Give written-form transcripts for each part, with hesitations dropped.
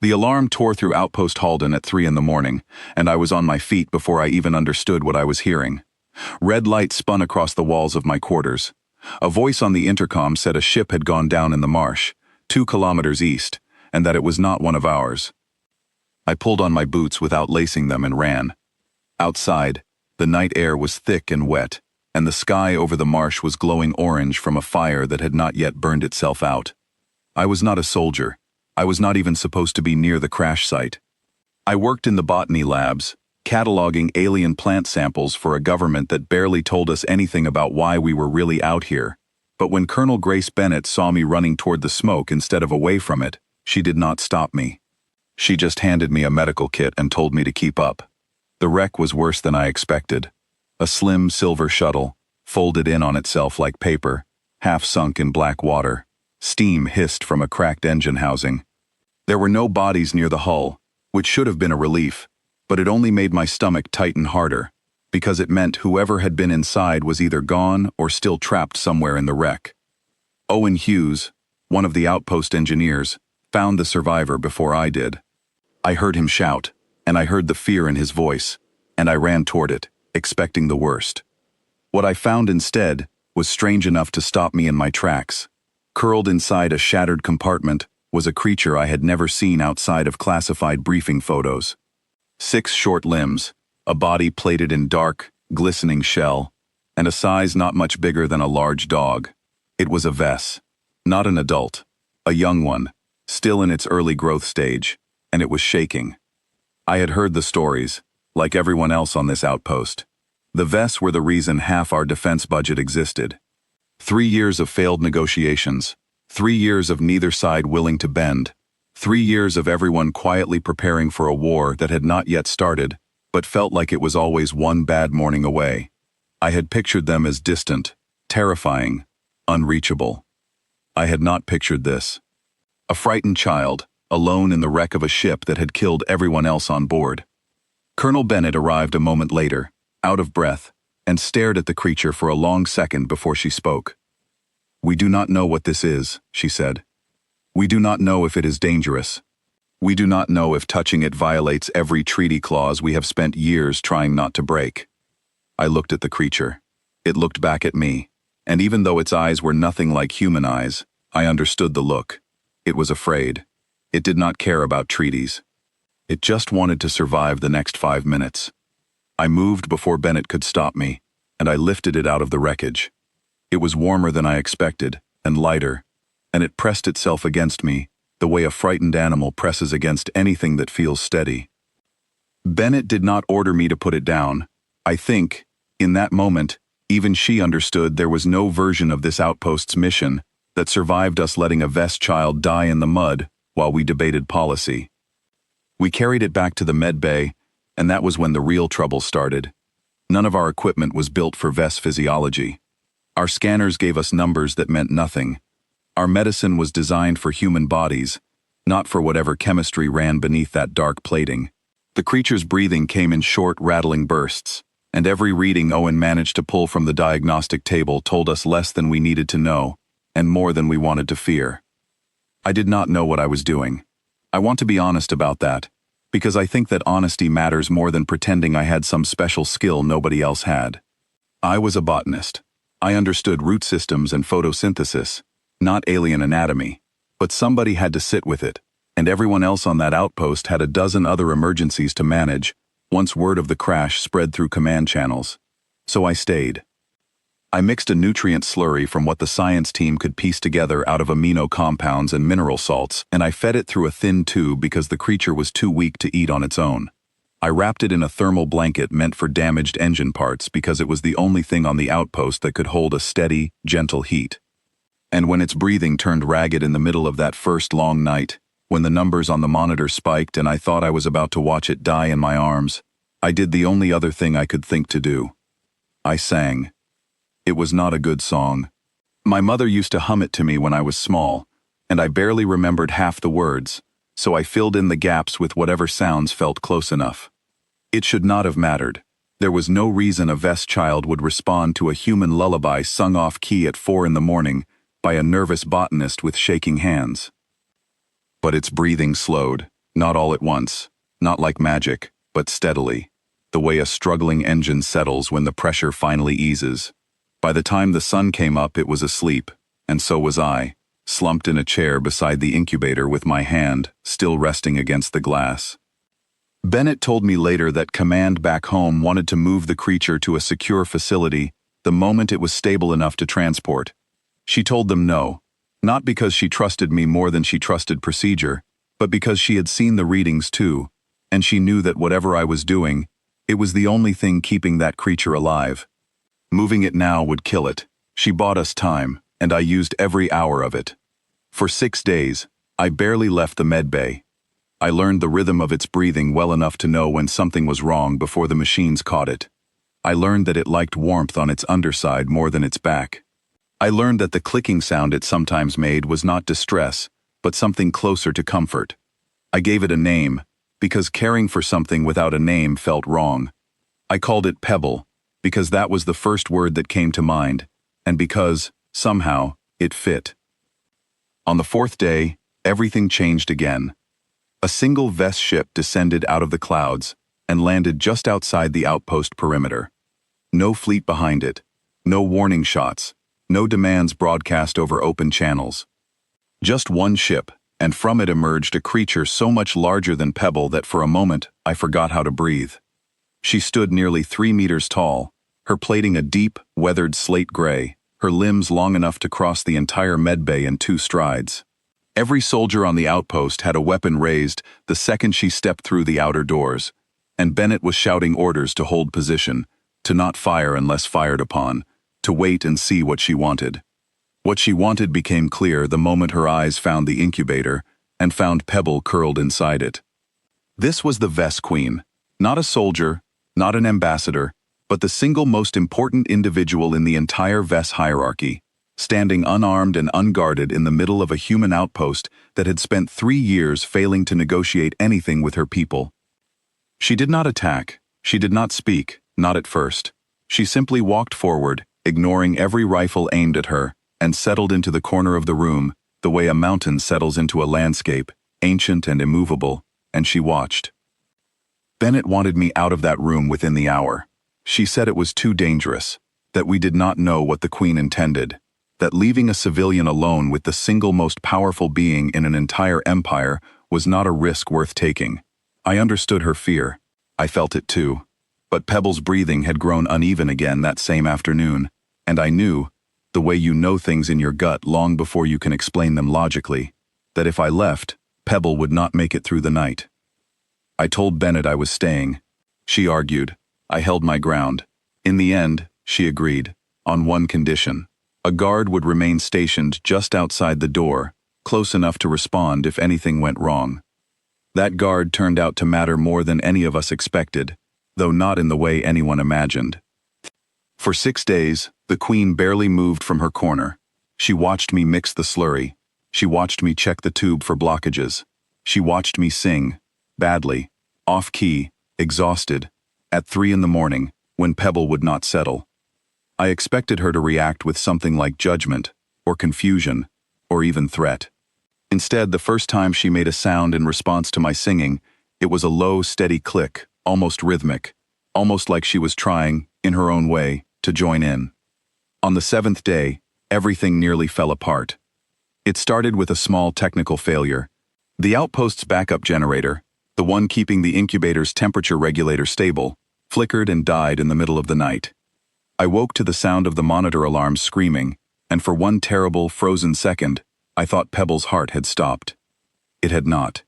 The alarm tore through Outpost Halden at 3 in the morning, and I was on my feet before I even understood what I was hearing. Red light spun across the walls of my quarters. A voice on the intercom said a ship had gone down in the marsh, 2 kilometers east, and that it was not one of ours. I pulled on my boots without lacing them and ran. Outside, the night air was thick and wet, and the sky over the marsh was glowing orange from a fire that had not yet burned itself out. I was not a soldier. I was not even supposed to be near the crash site. I worked in the botany labs, cataloging alien plant samples for a government that barely told us anything about why we were really out here. But when Colonel Grace Bennett saw me running toward the smoke instead of away from it, she did not stop me. She just handed me a medical kit and told me to keep up. The wreck was worse than I expected. A slim silver shuttle, folded in on itself like paper, half sunk in black water. Steam hissed from a cracked engine housing. There were no bodies near the hull, which should have been a relief, but it only made my stomach tighten harder, because it meant whoever had been inside was either gone or still trapped somewhere in the wreck. Owen Hughes, one of the outpost engineers, found the survivor before I did. I heard him shout, and I heard the fear in his voice, and I ran toward it, expecting the worst. What I found instead was strange enough to stop me in my tracks. Curled inside a shattered compartment was a creature I had never seen outside of classified briefing photos. 6 short limbs, a body plated in dark, glistening shell, and a size not much bigger than a large dog. It was a Vess, not an adult, a young one, still in its early growth stage, and it was shaking. I had heard the stories, like everyone else on this outpost. The Vess were the reason half our defense budget existed. 3 years of failed negotiations, 3 years of neither side willing to bend, 3 years of everyone quietly preparing for a war that had not yet started, but felt like it was always one bad morning away. I had pictured them as distant, terrifying, unreachable. I had not pictured this. A frightened child, alone in the wreck of a ship that had killed everyone else on board. Colonel Bennett arrived a moment later, out of breath, and stared at the creature for a long second before she spoke. "We do not know what this is," she said. "We do not know if it is dangerous. We do not know if touching it violates every treaty clause we have spent years trying not to break." I looked at the creature. It looked back at me, and even though its eyes were nothing like human eyes, I understood the look. It was afraid. It did not care about treaties. It just wanted to survive the next 5 minutes. I moved before Bennett could stop me, and I lifted it out of the wreckage. It was warmer than I expected, and lighter, and it pressed itself against me, the way a frightened animal presses against anything that feels steady. Bennett did not order me to put it down. I think, in that moment, even she understood there was no version of this outpost's mission that survived us letting a Vess child die in the mud while we debated policy. We carried it back to the med bay, and that was when the real trouble started. None of our equipment was built for Vess physiology. Our scanners gave us numbers that meant nothing. Our medicine was designed for human bodies, not for whatever chemistry ran beneath that dark plating. The creature's breathing came in short, rattling bursts, and every reading Owen managed to pull from the diagnostic table told us less than we needed to know, and more than we wanted to fear. I did not know what I was doing. I want to be honest about that, because I think that honesty matters more than pretending I had some special skill nobody else had. I was a botanist. I understood root systems and photosynthesis, not alien anatomy, but somebody had to sit with it, and everyone else on that outpost had a dozen other emergencies to manage once word of the crash spread through command channels. So I stayed. I mixed a nutrient slurry from what the science team could piece together out of amino compounds and mineral salts, and I fed it through a thin tube because the creature was too weak to eat on its own. I wrapped it in a thermal blanket meant for damaged engine parts because it was the only thing on the outpost that could hold a steady, gentle heat. And when its breathing turned ragged in the middle of that first long night, when the numbers on the monitor spiked and I thought I was about to watch it die in my arms, I did the only other thing I could think to do. I sang. It was not a good song. My mother used to hum it to me when I was small, and I barely remembered half the words, so I filled in the gaps with whatever sounds felt close enough. It should not have mattered. There was no reason a Vess child would respond to a human lullaby sung off-key at 4 in the morning by a nervous botanist with shaking hands. But its breathing slowed, Not all at once, not like magic, but steadily, the way a struggling engine settles when the pressure finally eases. By the time the sun came up, it was asleep, and so was I, slumped in a chair beside the incubator with my hand still resting against the glass. Bennett told me later that Command back home wanted to move the creature to a secure facility the moment it was stable enough to transport. She told them no, not because she trusted me more than she trusted procedure, but because she had seen the readings too, and she knew that whatever I was doing, it was the only thing keeping that creature alive. Moving it now would kill it. She bought us time, and I used every hour of it. For 6 days, I barely left the med bay. I learned the rhythm of its breathing well enough to know when something was wrong before the machines caught it. I learned that it liked warmth on its underside more than its back. I learned that the clicking sound it sometimes made was not distress, but something closer to comfort. I gave it a name, because caring for something without a name felt wrong. I called it Pebble, because that was the first word that came to mind, and because, somehow, it fit. On the 4th day, everything changed again. A single Vess ship descended out of the clouds and landed just outside the outpost perimeter. No fleet behind it, no warning shots, no demands broadcast over open channels. Just one ship, and from it emerged a creature so much larger than Pebble that for a moment I forgot how to breathe. She stood nearly 3 meters tall, her plating a deep, weathered slate gray, her limbs long enough to cross the entire medbay in 2 strides. Every soldier on the outpost had a weapon raised the second she stepped through the outer doors, and Bennett was shouting orders to hold position, to not fire unless fired upon, to wait and see what she wanted. What she wanted became clear the moment her eyes found the incubator and found Pebble curled inside it. This was the Vess Queen, not a soldier, not an ambassador, but the single most important individual in the entire Vess hierarchy, standing unarmed and unguarded in the middle of a human outpost that had spent 3 years failing to negotiate anything with her people. She did not attack, she did not speak, not at first. She simply walked forward, ignoring every rifle aimed at her, and settled into the corner of the room, the way a mountain settles into a landscape, ancient and immovable, and she watched. Bennett wanted me out of that room within the hour. She said it was too dangerous, that we did not know what the Queen intended, that leaving a civilian alone with the single most powerful being in an entire empire was not a risk worth taking. I understood her fear. I felt it too. But Pebble's breathing had grown uneven again that same afternoon, and I knew, the way you know things in your gut long before you can explain them logically, that if I left, Pebble would not make it through the night. I told Bennett I was staying. She argued. I held my ground. In the end, she agreed, on one condition. A guard would remain stationed just outside the door, close enough to respond if anything went wrong. That guard turned out to matter more than any of us expected, though not in the way anyone imagined. For 6 days, the Queen barely moved from her corner. She watched me mix the slurry. She watched me check the tube for blockages. She watched me sing, badly, off-key, exhausted, at 3 in the morning, when Pebble would not settle. I expected her to react with something like judgment, or confusion, or even threat. Instead, the first time she made a sound in response to my singing, it was a low, steady click, almost rhythmic, almost like she was trying, in her own way, to join in. On the 7th day, everything nearly fell apart. It started with a small technical failure. The outpost's backup generator, the one keeping the incubator's temperature regulator stable, flickered and died in the middle of the night. I woke to the sound of the monitor alarms screaming, and for one terrible, frozen second, I thought Pebble's heart had stopped. It had not.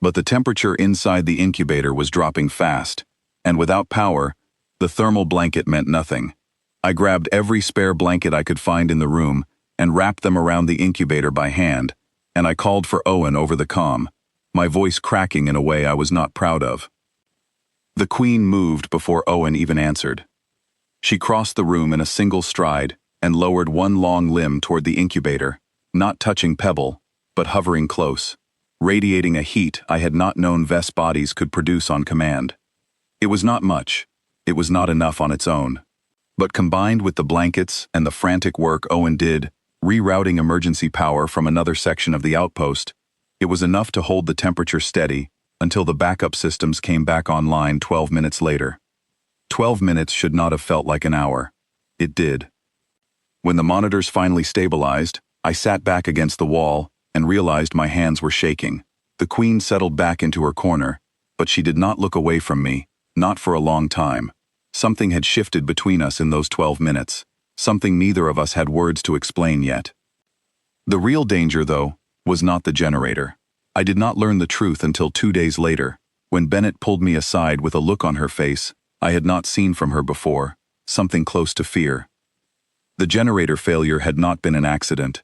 But the temperature inside the incubator was dropping fast, and without power, the thermal blanket meant nothing. I grabbed every spare blanket I could find in the room and wrapped them around the incubator by hand, and I called for Owen over the comm, my voice cracking in a way I was not proud of. The Queen moved before Owen even answered. She crossed the room in a single stride and lowered one long limb toward the incubator, not touching Pebble, but hovering close, radiating a heat I had not known Vess bodies could produce on command. It was not much. It was not enough on its own. But combined with the blankets and the frantic work Owen did, rerouting emergency power from another section of the outpost, It was enough to hold the temperature steady until the backup systems came back online 12 minutes later. 12 minutes should not have felt like an hour. It did. When the monitors finally stabilized, I sat back against the wall and realized my hands were shaking. The Queen settled back into her corner, but she did not look away from me, not for a long time. Something had shifted between us in those 12 minutes, something neither of us had words to explain yet. The real danger, though, was not the generator. I did not learn the truth until 2 days later, when Bennett pulled me aside with a look on her face I had not seen from her before, something close to fear. The generator failure had not been an accident.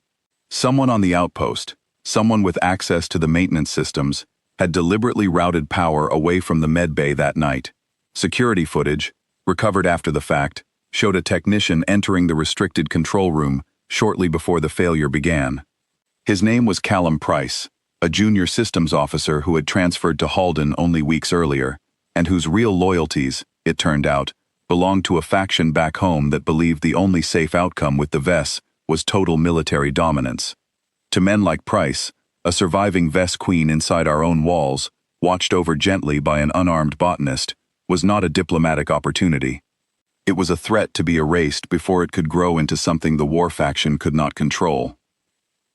Someone on the outpost, someone with access to the maintenance systems, had deliberately routed power away from the med bay that night. Security footage, recovered after the fact, showed a technician entering the restricted control room shortly before the failure began. His name was Callum Price, a junior systems officer who had transferred to Halden only weeks earlier, and whose real loyalties, it turned out, belonged to a faction back home that believed the only safe outcome with the VES was total military dominance. To men like Price, a surviving VES queen inside our own walls, watched over gently by an unarmed botanist, was not a diplomatic opportunity. It was a threat to be erased before it could grow into something the war faction could not control.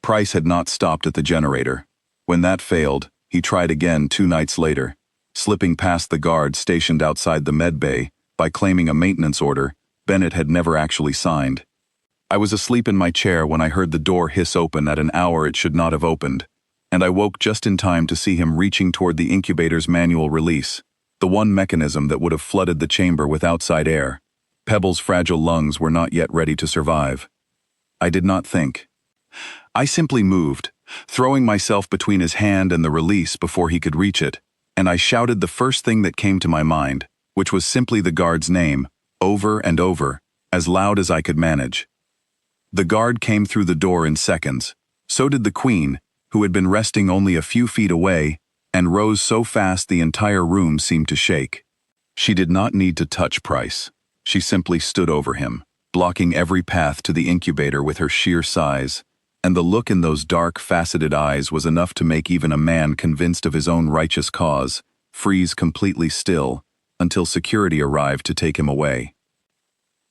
Price had not stopped at the generator. When that failed, he tried again 2 nights later, slipping past the guards stationed outside the med bay by claiming a maintenance order Bennett had never actually signed. I was asleep in my chair when I heard the door hiss open at an hour it should not have opened, and I woke just in time to see him reaching toward the incubator's manual release, the one mechanism that would have flooded the chamber with outside air. Pebble's fragile lungs were not yet ready to survive. I did not think. I simply moved, throwing myself between his hand and the release before he could reach it, and I shouted the first thing that came to my mind, which was simply the guard's name, over and over, as loud as I could manage. The guard came through the door in seconds. So did the Queen, who had been resting only a few feet away, and rose so fast the entire room seemed to shake. She did not need to touch Price. She simply stood over him, blocking every path to the incubator with her sheer size, and the look in those dark, faceted eyes was enough to make even a man convinced of his own righteous cause freeze completely still until security arrived to take him away.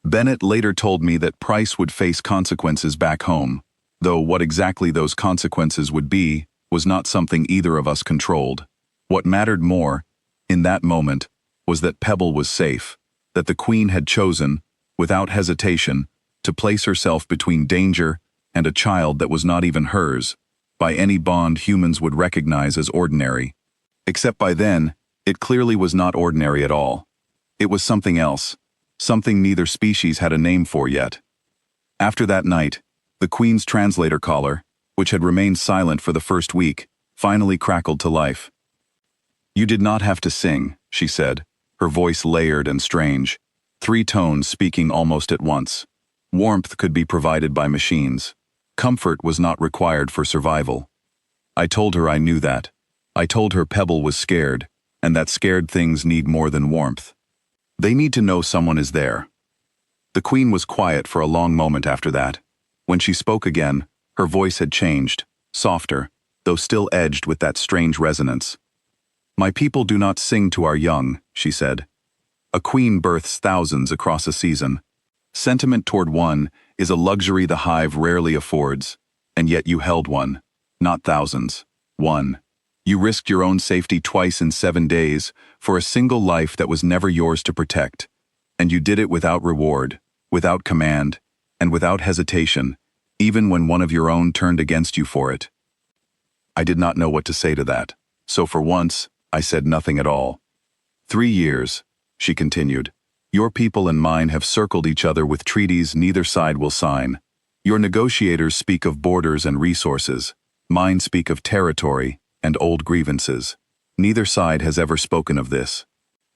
Bennett later told me that Price would face consequences back home, though what exactly those consequences would be was not something either of us controlled. What mattered more, in that moment, was that Pebble was safe, that the Queen had chosen, without hesitation, to place herself between danger and a child that was not even hers, by any bond humans would recognize as ordinary. Except by then, it clearly was not ordinary at all. It was something else, something neither species had a name for yet. After that night, the Queen's translator collar, which had remained silent for the first week, finally crackled to life. "You did not have to sing," she said, her voice layered and strange, 3 tones speaking almost at once. Warmth could be provided by machines. Comfort was not required for survival. I told her I knew that. I told her Pebble was scared, and that scared things need more than warmth. They need to know someone is there. The Queen was quiet for a long moment after that. When she spoke again, her voice had changed, softer, though still edged with that strange resonance. "My people do not sing to our young," she said. "A queen births thousands across a season. Sentiment toward one is a luxury the hive rarely affords, and yet you held one, not thousands, one. You risked your own safety twice in 7 days for a single life that was never yours to protect, and you did it without reward, without command, and without hesitation, even when one of your own turned against you for it." I did not know what to say to that, so for once, I said nothing at all. 3 years, she continued. Your people and mine have circled each other with treaties neither side will sign. Your negotiators speak of borders and resources. Mine speak of territory and old grievances. Neither side has ever spoken of this.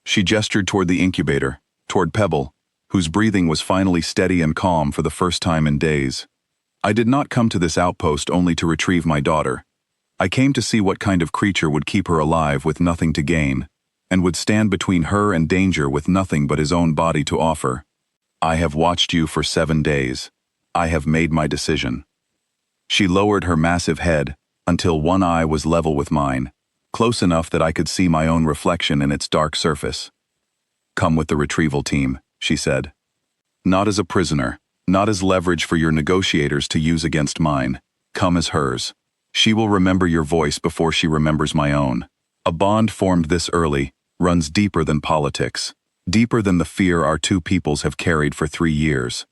She gestured toward the incubator, toward Pebble, whose breathing was finally steady and calm for the first time in days. I did not come to this outpost only to retrieve my daughter. I came to see what kind of creature would keep her alive with nothing to gain, and would stand between her and danger with nothing but his own body to offer. I have watched you for 7 days. I have made my decision. She lowered her massive head, until one eye was level with mine, close enough that I could see my own reflection in its dark surface. "Come with the retrieval team," she said. "Not as a prisoner, not as leverage for your negotiators to use against mine. Come as hers. She will remember your voice before she remembers my own. A bond formed this early runs deeper than politics, deeper than the fear our two peoples have carried for 3 years.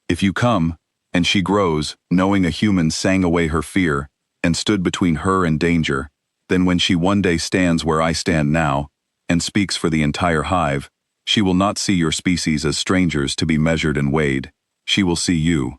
If you come, and she grows, knowing a human sang away her fear and stood between her and danger, then when she one day stands where I stand now and speaks for the entire hive, she will not see your species as strangers to be measured and weighed. She will see you."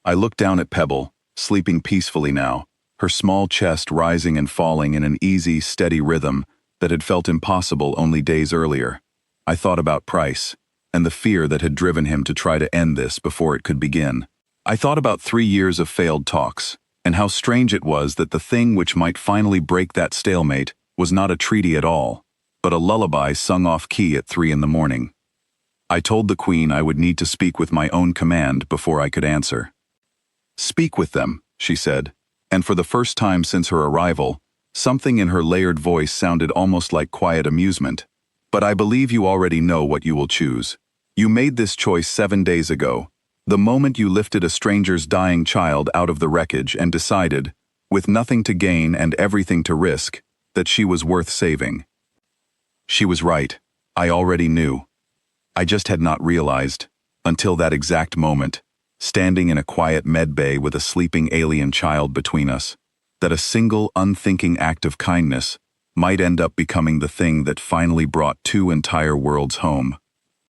I looked down at Pebble, sleeping peacefully now, her small chest rising and falling in an easy, steady rhythm that had felt impossible only days earlier. I thought about Price, and the fear that had driven him to try to end this before it could begin. I thought about 3 years of failed talks, and how strange it was that the thing which might finally break that stalemate was not a treaty at all, but a lullaby sung off key at 3 in the morning. I told the Queen I would need to speak with my own command before I could answer. "Speak with them," she said, and for the first time since her arrival, something in her layered voice sounded almost like quiet amusement. "But I believe you already know what you will choose. You made this choice 7 days ago, the moment you lifted a stranger's dying child out of the wreckage and decided, with nothing to gain and everything to risk, that she was worth saving." She was right. I already knew. I just had not realized, until that exact moment, standing in a quiet med bay with a sleeping alien child between us, that a single unthinking act of kindness might end up becoming the thing that finally brought 2 entire worlds home.